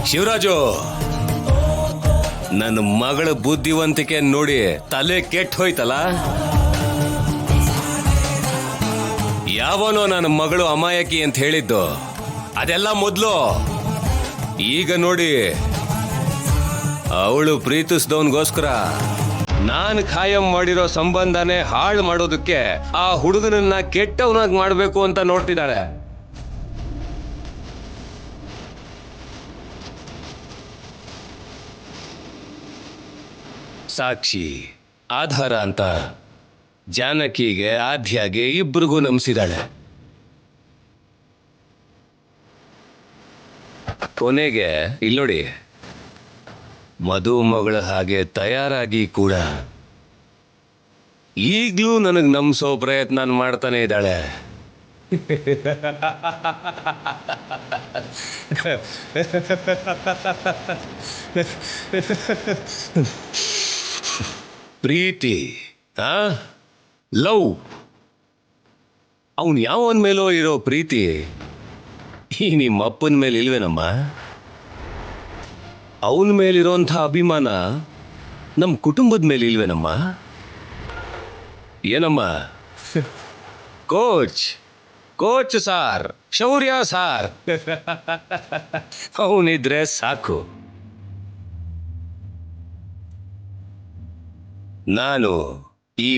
ಶಿವರಾಜು, ನನ್ನ ಮಗಳ ಬುದ್ಧಿವಂತಿಕೆ ನೋಡಿ ತಲೆ ಕೆಟ್ಟ ಹೋಯ್ತಲ್ಲ. ಯಾವನೋ ನನ್ನ ಮಗಳು ಅಮಾಯಕಿ ಅಂತ ಹೇಳಿದ್ದು ಅದೆಲ್ಲ ಮೊದಲು. ಈಗ ನೋಡಿ, ಅವಳು ಪ್ರೀತಿಸಿದವನ್ಗೋಸ್ಕರ ನಾನು ಖಾಯಂ ಮಾಡಿರೋ ಸಂಬಂಧನೇ ಹಾಳು ಮಾಡೋದಕ್ಕೆ ಆ ಹುಡುಗನನ್ನ ಕೆಟ್ಟವನಾಗಿ ಮಾಡಬೇಕು ಅಂತ ನೋಡ್ತಿದ್ದಾಳೆ. ಸಾಕ್ಷಿ ಆಧಾರ ಅಂತ ಜಾನಕಿಗೆ ಆದ್ಯಾಗೆ ಇಬ್ರಿಗೂ ನಂಬಿಸಿದಾಳೆ. ಕೊನೆಗೆ ಇಲ್ಲೋಡಿ, ಮಧು ಮಗಳ ಹಾಗೆ ತಯಾರಾಗಿ ಕೂಡ ಈಗ್ಲೂ ನನಗೆ ನಂಬಿಸೋ ಪ್ರಯತ್ನ ಮಾಡ್ತಾನೆ ಇದ್ದಾಳೆ. ಪ್ರೀತಿ, ಲವ್, ಅವನು ಯಾವನ ಮೇಲೋ ಇರೋ ಪ್ರೀತಿ ಈ ನಿಮ್ಮ ಅಪ್ಪನ ಮೇಲೆ ಇಲ್ವೇನಮ್ಮ? ಅವನ ಮೇಲಿರೋಂಥ ಅಭಿಮಾನ ನಮ್ಮ ಕುಟುಂಬದ ಮೇಲೆ ಇಲ್ವೇನಮ್ಮ? ಏನಮ್ಮ? ಕೋಚ್ ಸಾರ್, ಶೌರ್ಯ ಸಾರ್ ಅವನಿದ್ರೆ ಸಾಕು. ನಾನು ಈ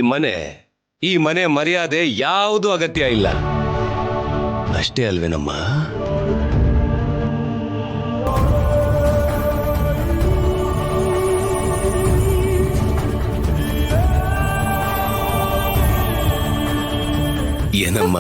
ಮನೆ ಮರ್ಯಾದೆ ಯಾವುದು ಅಗತ್ಯ ಇಲ್ಲ, ಅಷ್ಟೇ ಅಲ್ವೇನಮ್ಮ? ಏನಮ್ಮ?